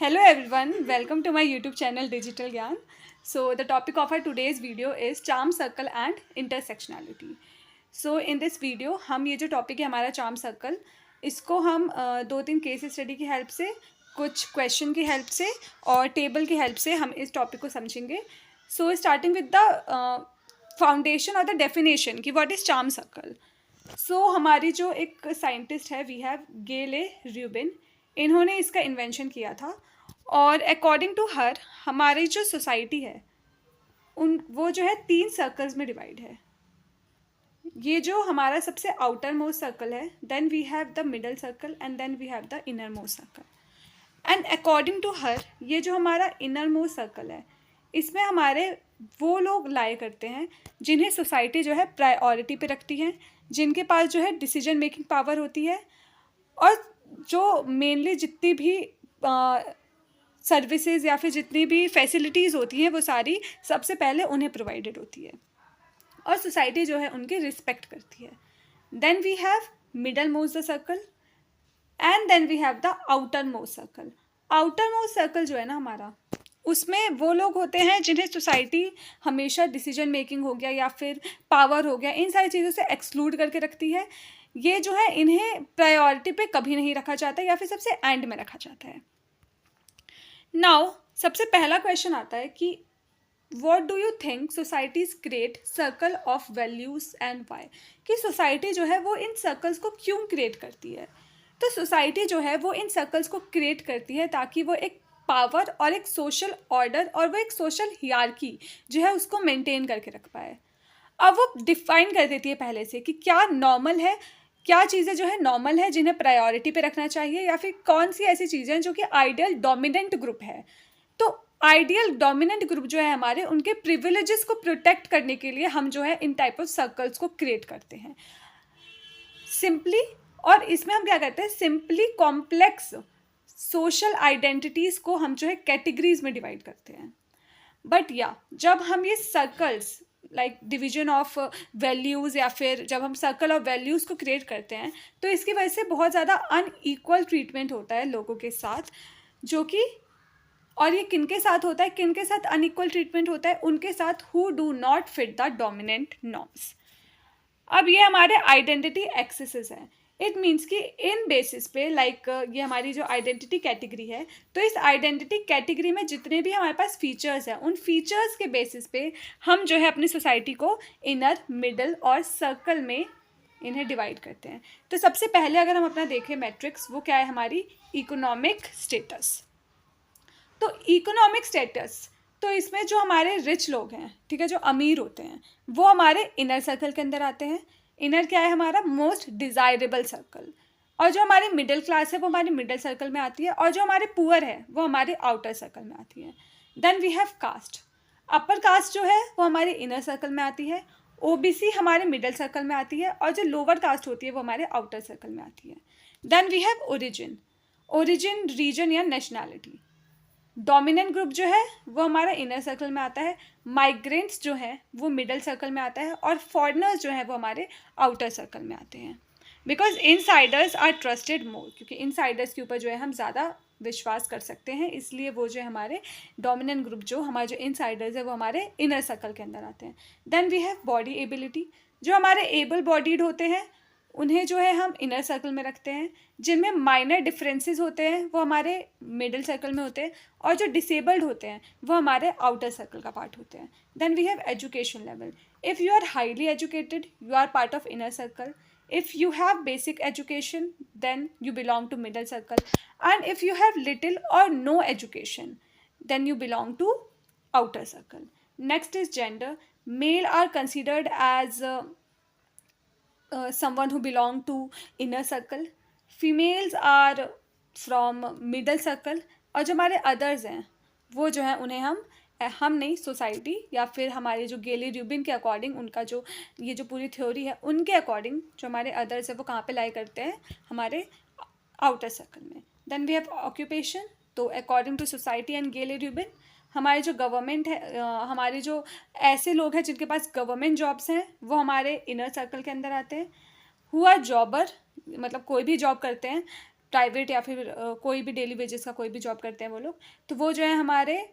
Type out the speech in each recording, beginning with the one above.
Hello everyone, welcome to my YouTube channel Digital Gyan. So the topic of our today's video is charm circle and intersectionality. So in this video हम ये जो topic है हमारा charm circle, इसको हम दो तीन case study की हेल्प से, कुछ क्वेश्चन की हेल्प से और टेबल की हेल्प से हम इस टॉपिक को समझेंगे. So starting with the foundation और द डेफिनेशन कि व्हाट इज़ चार्म सर्कल. सो हमारी जो एक साइंटिस्ट है वी हैव गेले र्यूबिन, इन्होंने इसका इन्वेंशन किया था. और अकॉर्डिंग टू हर हमारी जो सोसाइटी है वो जो है 3 सर्कल्स में डिवाइड है. ये जो हमारा सबसे आउटर मोस्ट सर्कल है, then we have the middle circle and then we have the inner most circle. And according to her ये जो हमारा इनर मोस्ट सर्कल है, इसमें हमारे वो लोग लाए करते हैं जिन्हें सोसाइटी जो है प्रायोरिटी पे रखती है, जिनके पास जो है डिसीजन मेकिंग पावर होती है, और जो मेनली जितनी भी सर्विसेज या फिर जितनी भी फैसिलिटीज़ होती हैं वो सारी सबसे पहले उन्हें प्रोवाइडेड होती है और सोसाइटी जो है उनकी रिस्पेक्ट करती है. Then we have middle most the circle and then we have the outer most circle. Outer most circle जो है ना हमारा, उसमें वो लोग होते हैं जिन्हें सोसाइटी हमेशा डिसीजन मेकिंग हो गया या फिर पावर हो गया, इन सारी चीज़ों से एक्सक्लूड करके रखती है. ये जो है इन्हें प्रायोरिटी पे कभी नहीं रखा जाता या फिर सबसे एंड में रखा जाता है. नाउ सबसे पहला क्वेश्चन आता है कि what do you think societies create circle of values and why. कि सोसाइटी जो है वो इन सर्कल्स को क्यों क्रिएट करती है. तो सोसाइटी जो है वो इन सर्कल्स को क्रिएट करती है ताकि वो एक पावर और एक सोशल ऑर्डर और वो एक सोशल हियरार्की जो है उसको मेंटेन करके रख पाए. अब वो डिफाइन कर देती है पहले से कि क्या नॉर्मल है, क्या चीज़ें जो है नॉर्मल है जिन्हें प्रायोरिटी पे रखना चाहिए, या फिर कौन सी ऐसी चीज़ें हैं जो कि आइडियल डोमिनेंट ग्रुप है. तो आइडियल डोमिनेंट ग्रुप जो है हमारे, उनके प्रिविलेजेस को प्रोटेक्ट करने के लिए हम जो है इन टाइप ऑफ सर्कल्स को क्रिएट करते हैं सिंपली. और इसमें हम क्या करते हैं, सिंपली कॉम्प्लेक्स सोशल आइडेंटिटीज़ को हम जो है कैटेगरीज में डिवाइड करते हैं. बट जब हम ये circles like division of values या फिर जब हम सर्कल ऑफ वैल्यूज़ को क्रिएट करते हैं, तो इसकी वजह से बहुत ज़्यादा अनईक्वल ट्रीटमेंट होता है लोगों के साथ, जो कि, और ये किन के साथ होता है, किन के साथ अनईक्वल ट्रीटमेंट होता है, उनके साथ who do not fit the dominant norms. अब ये हमारे आइडेंटिटी एक्सेसेस हैं. इट मीन्स कि इन बेसिस पे लाइक ये हमारी जो आइडेंटिटी कैटेगरी है, तो इस आइडेंटिटी कैटेगरी में जितने भी हमारे पास फीचर्स हैं, उन फीचर्स के बेसिस पे हम जो है अपनी सोसाइटी को इनर, मिडल और सर्कल में इन्हें डिवाइड करते हैं. तो सबसे पहले अगर हम अपना देखें मैट्रिक्स, वो क्या है हमारी इकोनॉमिक स्टेटस. तो इकोनॉमिक स्टेटस, तो इसमें जो हमारे रिच लोग हैं, ठीक है, जो अमीर होते हैं, वो हमारे इनर सर्कल के अंदर आते हैं. इनर क्या है हमारा, मोस्ट डिज़ायरेबल सर्कल. और जो हमारी मिडिल क्लास है वो हमारे मिडिल सर्कल में आती है, और जो हमारे पुअर है वो हमारे आउटर सर्कल में आती है. Then we have caste. Upper caste जो है वो हमारे इनर सर्कल में आती है. ओबीसी हमारे मिडिल सर्कल में आती है, और जो लोअर कास्ट होती है वो हमारे आउटर सर्कल में आती है. Then we have origin. Origin region या नेशनैलिटी. डोमिनेंट ग्रुप जो है वो हमारा इनर सर्कल में आता है. माइग्रेंट्स जो है वो मिडल सर्कल में आता है, और फॉरेनर्स जो है वो हमारे आउटर सर्कल में आते हैं. बिकॉज इनसाइडर्स आर ट्रस्टेड मोर, क्योंकि इनसाइडर्स के ऊपर जो है हम ज़्यादा विश्वास कर सकते हैं, इसलिए वो जो है हमारे डोमिनेंट ग्रुप, जो हमारे जो इनसाइडर्स है वो हमारे इनर सर्कल के अंदर आते हैं. Then we have body ability. जो हमारे एबल बॉडीड होते हैं उन्हें जो है हम इनर सर्कल में रखते हैं. जिनमें माइनर डिफरेंसेस होते हैं वो हमारे मिडिल सर्कल में होते हैं, और जो डिसेबल्ड होते हैं वो हमारे आउटर सर्कल का पार्ट होते हैं. Then we have education level. If you are highly educated you are part of inner circle. If you have basic education then you belong to middle circle. And if you have little or no education then you belong to outer circle. Next is gender. Male are considered as someone who belong to inner circle. Females are from middle circle. और जो हमारे others हैं वो जो है उन्हें हम नहीं, सोसाइटी या फिर हमारे जो गेली र्यूबिन के अकॉर्डिंग, उनका जो ये जो पूरी थ्योरी है उनके अकॉर्डिंग जो हमारे अदर्स है वो कहाँ पे लाई करते हैं, हमारे आउटर सर्कल में. Then we have occupation. तो according to society and Gayle Rubin हमारे जो गवर्नमेंट है, हमारे जो ऐसे लोग हैं जिनके पास गवर्नमेंट जॉब्स हैं वो हमारे इनर सर्कल के अंदर आते हैं. हु आर जॉबर, मतलब कोई भी जॉब करते हैं, प्राइवेट या फिर कोई भी डेली वेजेस का कोई भी जॉब करते हैं वो लोग, तो वो जो है हमारे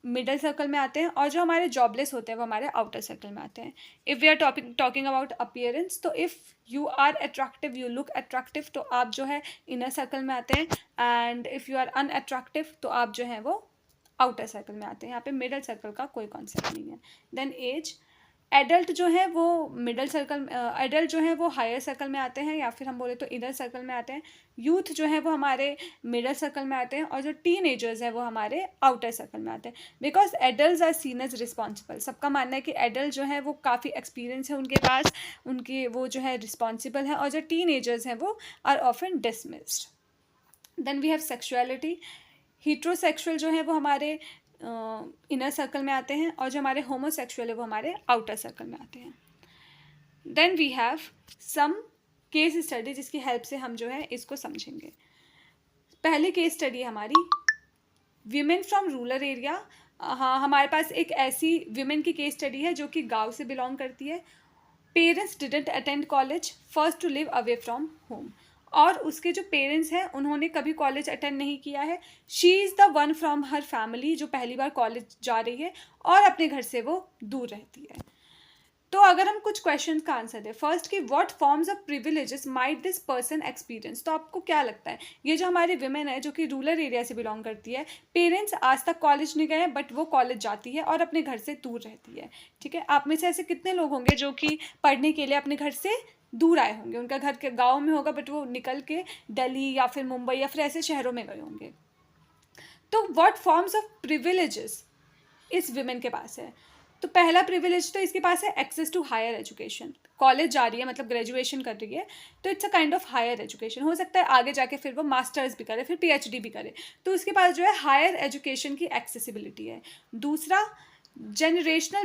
मिडल सर्कल में आते हैं। और जो हमारे जॉबलेस होते हैं वो हमारे आउटर सर्कल में आते हैं। If we are talking about appearance, तो if you are attractive, you look attractive, तो आप जो है इनर सर्कल में आते हैं। And if you are unattractive, तो आप जो है वो आउटर सर्कल में आते हैं। यहाँ पे मिडल सर्कल का कोई कॉन्सेप्ट नहीं है। देन एज, एडल्ट जो है वो मिडल सर्कल, एडल्ट जो है वो हायर सर्कल में आते हैं, या फिर हम बोले तो इनर सर्कल में आते हैं। यूथ जो है वो हमारे मिडल सर्कल में आते हैं, और जो टीन एजर्स है वो हमारे आउटर सर्कल में आते हैं। Because adult are seen as responsible, सबका मानना है कि एडल्ट जो है वो काफ़ी एक्सपीरियंस है उनके पास, उनके वो जो है रिस्पॉन्सिबल है, और जो टीन एजर्स हैं वो are often dismissed. Then we have sexuality. Heterosexual जो है वो हमारे इनर सर्कल में आते हैं, और जो हमारे होमोसेक्सुअल है वो हमारे आउटर सर्कल में आते हैं। Then we have some case study, जिसकी हेल्प से हम जो है इसको समझेंगे। पहली केस स्टडी है हमारी वीमेन फ्रॉम रूरल एरिया। हाँ, हमारे पास एक ऐसी वीमेन की केस स्टडी है जो कि गांव से बिलोंग करती है। Parents didn't attend college, first to live away from home. और उसके जो पेरेंट्स हैं उन्होंने कभी कॉलेज अटेंड नहीं किया है। She is the one from her family जो पहली बार कॉलेज जा रही है और अपने घर से वो दूर रहती है। तो अगर हम कुछ क्वेश्चंस का आंसर दें, फर्स्ट कि what forms of privileges might this person experience, तो आपको क्या लगता है ये जो हमारी विमेन है जो कि रूरल एरिया से बिलोंग करती है, पेरेंट्स आज तक कॉलेज नहीं गए बट वो कॉलेज जाती है और अपने घर से दूर रहती है, ठीक है। आप में से ऐसे कितने लोग होंगे जो कि पढ़ने के लिए अपने घर से दूर आए होंगे, उनका घर के गाँव में होगा बट वो निकल के दिल्ली या फिर मुंबई या फिर ऐसे शहरों में गए होंगे। तो व्हाट फॉर्म्स ऑफ प्रिविलेजेस इस विमेन के पास है, तो पहला प्रिविलेज तो इसके पास है access to higher education. College जा रही है मतलब ग्रेजुएशन कर रही है, तो it's a kind of higher education. हो सकता है आगे जाके फिर वो मास्टर्स भी करे, फिर पीएचडी भी करे, तो उसके पास जो है हायर एजुकेशन की एक्सेसिबिलिटी है। दूसरा, जनरेशनल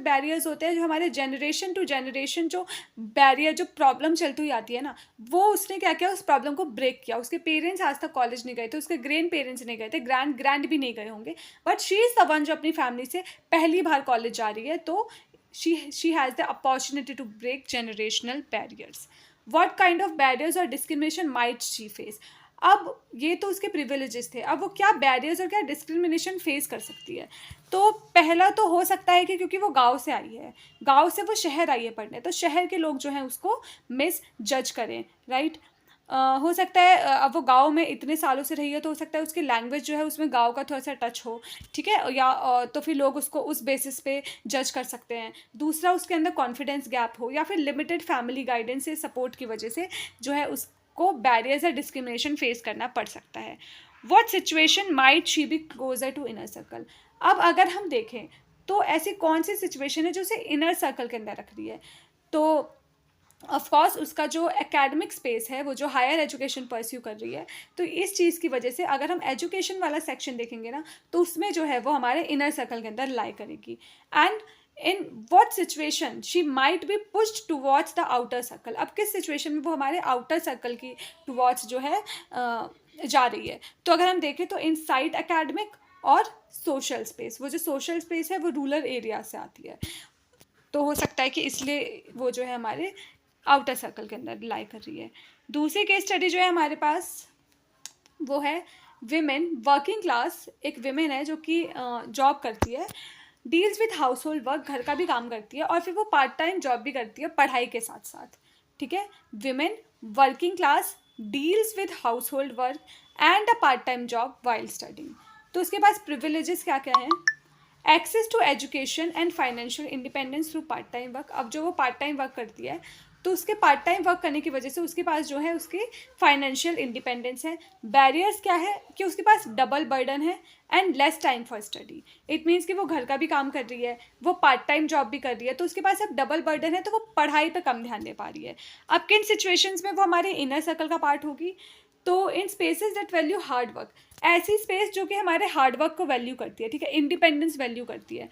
बैरियर्स होते हैं जो हमारे जनरेशन टू जनरेशन जो बैरियर, जो प्रॉब्लम चलती हुई आती है ना, वो उसने क्या किया, उस प्रॉब्लम को ब्रेक किया। उसके पेरेंट्स आज तक कॉलेज नहीं गए थे, उसके ग्रैंड पेरेंट्स नहीं गए थे, ग्रैंड भी नहीं गए होंगे, but she is the one जो अपनी फैमिली से पहली बार कॉलेज जा रही है, तो she has the opportunity to break generational barriers. What kind of barriers or discrimination might she face? अब ये तो उसके प्रिविलेजेस थे, अब वो क्या बैरियर्स और क्या डिस्क्रिमिनेशन फेस कर सकती है। तो पहला तो हो सकता है कि क्योंकि वो गांव से आई है, गांव से वो शहर आई है पढ़ने, तो शहर के लोग जो हैं उसको मिस जज करें, राइट। हो सकता है अब वो गांव में इतने सालों से रही है, तो हो सकता है उसकी लैंग्वेज जो है उसमें गांव का थोड़ा सा टच हो, ठीक है, या तो फिर लोग उसको उस बेसिस पे जज कर सकते हैं। दूसरा, उसके अंदर कॉन्फिडेंस गैप हो, या फिर लिमिटेड फैमिली गाइडेंस से, सपोर्ट की वजह से जो है उसको बैरियर्स या डिस्क्रिमिनेशन फेस करना पड़ सकता है। What situation might she be closer to inner circle. अब अगर हम देखें तो ऐसी कौन सी सिचुएशन है जो उसे इनर सर्कल के अंदर रख रही है, तो ऑफकोर्स उसका जो एकेडमिक स्पेस है, वो जो हायर एजुकेशन परस्यू कर रही है, तो इस चीज़ की वजह से अगर हम एजुकेशन वाला सेक्शन देखेंगे ना, तो उसमें जो है वो हमारे इनर सर्कल के अंदर लाई करेगी। And in what situation she might be pushed towards the outer circle. अब किस सिचुएशन में वो हमारे आउटर सर्कल की टूवर्ड्स जो है जा रही है, तो अगर हम देखें तो इन साइड एकेडमिक और सोशल स्पेस, वो जो सोशल स्पेस है वो रूरल एरिया से आती है, तो हो सकता है कि इसलिए वो जो है हमारे आउटर सर्कल के अंदर लाई कर रही है। दूसरी केस स्टडी जो है हमारे पास वो है विमेन वर्किंग क्लास। एक विमेन है जो कि जॉब करती है, deals with household work, घर का भी काम करती है, और फिर वो पार्ट टाइम जॉब भी करती है पढ़ाई के साथ साथ, ठीक है। Women working class deals with household work and a part time job while studying. तो उसके पास प्रिविलेजेस क्या क्या हैं, access to education and financial independence through part time work. अब जो वो पार्ट टाइम वर्क करती है, तो उसके पार्ट टाइम वर्क करने की वजह से उसके पास जो है उसकी फाइनेंशियल इंडिपेंडेंस है। बैरियर्स क्या है कि उसके पास डबल बर्डन है and less time for study. It means कि वो घर का भी काम कर रही है, वो पार्ट टाइम जॉब भी कर रही है, तो उसके पास अब डबल बर्डन है, तो वो पढ़ाई पे कम ध्यान दे पा रही है। अब किन सिचुएशंस में वो हमारे इनर सर्कल का पार्ट होगी, तो in spaces that value hard work, ऐसी स्पेस जो कि हमारे हार्ड वर्क को वैल्यू करती है, ठीक है, इंडिपेंडेंस वैल्यू करती है,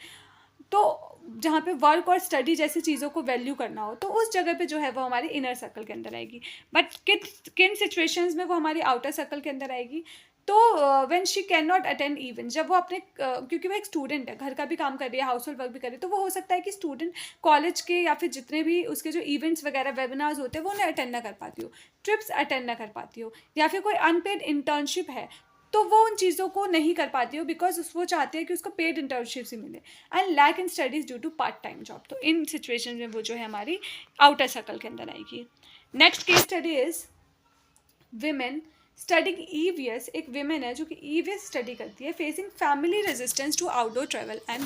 तो जहाँ पे वर्क और स्टडी जैसी चीज़ों को वैल्यू करना हो, तो उस जगह पे जो है वो हमारे इनर सर्कल के अंदर आएगी। बट किन सिचुएशंस में वो हमारी आउटर सर्कल के अंदर आएगी, तो when she can not attend event, जब वो अपने क्योंकि वो एक स्टूडेंट है, घर का भी काम कर रही है, हाउस होल्ड वर्क भी कर रही है, तो वो हो सकता है कि स्टूडेंट कॉलेज के या फिर जितने भी उसके जो इवेंट्स वगैरह वेबिनार्स होते हैं वो उन्हें अटेंड ना कर पाती हो, ट्रिप्स अटेंड ना कर पाती हो, या फिर कोई अनपेड इंटर्नशिप है तो वो उन चीज़ों को नहीं कर पाती हो बिकॉज वो चाहते हैं कि उसको पेड इंटर्नशिप से मिले, and lack in studies due to part time job. तो इन सिचुएशन में वो जो है हमारी आउटर सर्कल के अंदर आएगी। Next case study is women studying EVS. एक विमेन है जो कि ईवीएस स्टडी करती है, facing family resistance to outdoor travel and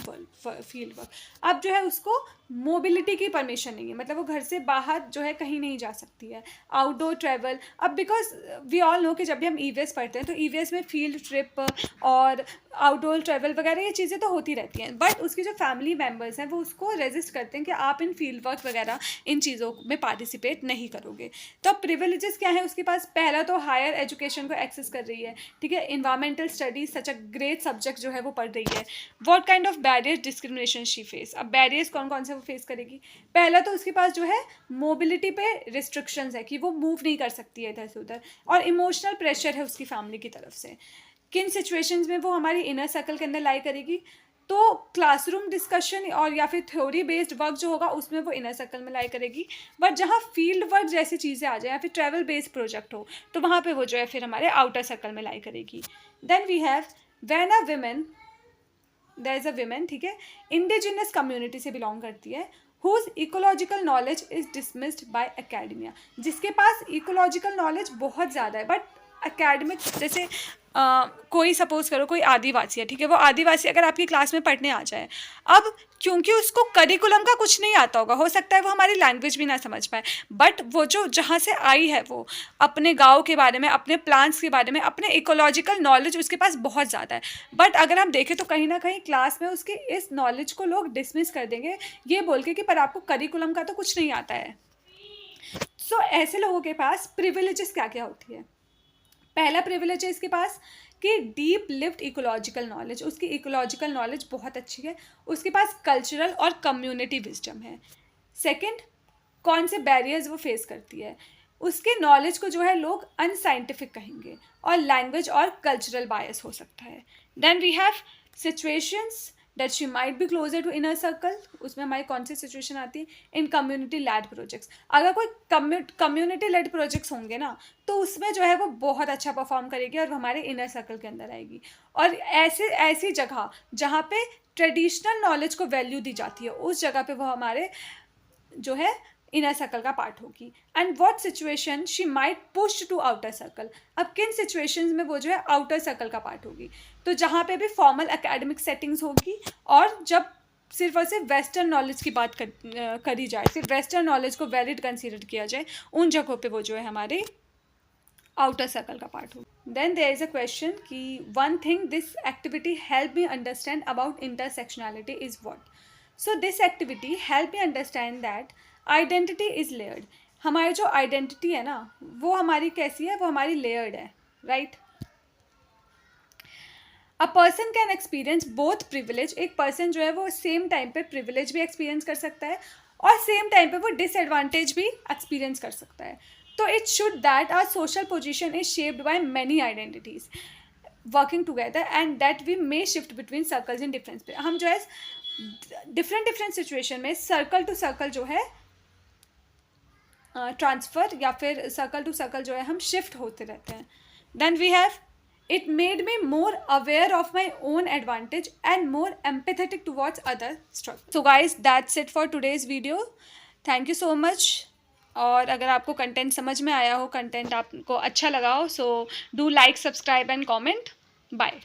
field work. अब जो है उसको मोबिलिटी की परमिशन नहीं है, मतलब वो घर से बाहर जो है कहीं नहीं जा सकती है, आउटडोर ट्रैवल। अब बिकॉज वी ऑल नो कि जब भी हम ईवीएस पढ़ते हैं तो ईवीएस में फील्ड ट्रिप और आउटडोर ट्रैवल वगैरह ये चीज़ें तो होती रहती हैं, बट उसके जो फैमिली मेम्बर्स हैं वो उसको रेजिस्ट करते हैं कि आप इन फील्ड वर्क वगैरह इन चीज़ों में पार्टिसिपेट नहीं करोगे। तो अब प्रिविलेजेस क्या है उसके पास? पहला तो हायर एजुकेशन को एक्सेस कर रही है, ठीक है, environmental studies such a great subject जो है वो पढ़ रही है। What kind of barrier discrimination she face? अब बैरियर्स कौन कौन से वो फेस करेगी? पहला तो उसके पास जो है मोबिलिटी पे रिस्ट्रिक्शंस है कि वो मूव नहीं कर सकती है इधर से उधर, और इमोशनल प्रेशर है उसकी फैमिली की तरफ से। किन सिचुएशंस में वो हमारी इनर सर्कल के अंदर लाई करेगी? तो क्लासरूम डिस्कशन और या फिर थ्योरी बेस्ड वर्क जो होगा उसमें वो इनर सर्कल में लाई करेगी, बट जहाँ फील्ड वर्क जैसी चीज़ें आ जाए या फिर ट्रैवल बेस्ड प्रोजेक्ट हो तो वहाँ पे वो जो है फिर हमारे आउटर सर्कल में लाई करेगी। Then we have when a women, there is a women, ठीक है, इंडिजिनस कम्युनिटी से बिलोंग करती है, whose ecological knowledge is dismissed by academia. जिसके पास इकोलॉजिकल नॉलेज बहुत ज़्यादा है बट एकेडमिक, जैसे कोई सपोज करो कोई आदिवासी है, ठीक है, वो आदिवासी अगर आपकी क्लास में पढ़ने आ जाए, अब क्योंकि उसको करिकुलम का कुछ नहीं आता होगा, हो सकता है वो हमारी लैंग्वेज भी ना समझ पाए, बट वो जो जहाँ से आई है वो अपने गांव के बारे में, अपने प्लांट्स के बारे में, अपने इकोलॉजिकल नॉलेज उसके पास बहुत ज़्यादा है। बट अगर हम देखें तो कहीं ना कहीं क्लास में उसके इस नॉलेज को लोग डिसमिस कर देंगे ये बोल के कि पर आपको करिकुलम का तो कुछ नहीं आता है। सो ऐसे लोगों के पास प्रिविलेजेस क्या क्या होती है? पहला प्रिविलेज है इसके पास कि डीप लिव्ड इकोलॉजिकल नॉलेज, उसकी इकोलॉजिकल नॉलेज बहुत अच्छी है, उसके पास कल्चरल और कम्युनिटी विजडम है। सेकंड, कौन से बैरियर्स वो फेस करती है? उसके नॉलेज को जो है लोग अनसाइंटिफिक कहेंगे, और लैंग्वेज और कल्चरल बायस हो सकता है। Then we have situations that she might be closer to inner circle. उसमें हमारी कौन सी सिचुएशन आती है? In community led projects. अगर कोई कम्युनिटी लेड प्रोजेक्ट्स होंगे ना तो उसमें जो है वो बहुत अच्छा परफॉर्म करेगी और हमारे इनर सर्कल के अंदर आएगी। और ऐसी जगह जहाँ पे ट्रेडिशनल नॉलेज को वैल्यू दी जाती है उस जगह पे वो हमारे जो है इनर सर्कल का पार्ट होगी। And what situation she might push to outer circle. अब किन सिचुएशंस में वो जो है आउटर सर्कल का पार्ट होगी? तो जहाँ पे भी फॉर्मल एकेडमिक सेटिंग्स होगी, और जब सिर्फ और सिर्फ वेस्टर्न नॉलेज की बात करी जाए, सिर्फ वेस्टर्न नॉलेज को वैलिड कंसीडर किया जाए, उन जगहों पे वो जो है हमारे आउटर सर्कल का पार्ट हो। Then there is a question कि one thing this activity help me understand about intersectionality is what? So this activity help me understand that identity is layered. हमारी जो आइडेंटिटी है ना वो हमारी कैसी है? वो हमारी लेयर्ड है, right? A person can experience both privilege. एक पर्सन जो है वो सेम टाइम पे प्रिविलेज भी एक्सपीरियंस कर सकता है और सेम टाइम पे वो डिसएडवांटेज भी एक्सपीरियंस कर सकता है। तो it should that our social position is shaped by many identities working together and that we may shift between circles in difference पे। हम जो है डिफरेंट सिचुएशन में सर्कल टू सर्कल जो है ट्रांसफ़र या फिर सर्कल टू सर्कल जो है हम शिफ्ट होते रहते हैं। Then we have it made me more aware of my own advantage and more empathetic towards other struggle. So guys that's it for today's video. Thank you so much. और अगर आपको content समझ में आया हो, कंटेंट आपको अच्छा लगा हो, so do like, subscribe and comment. Bye.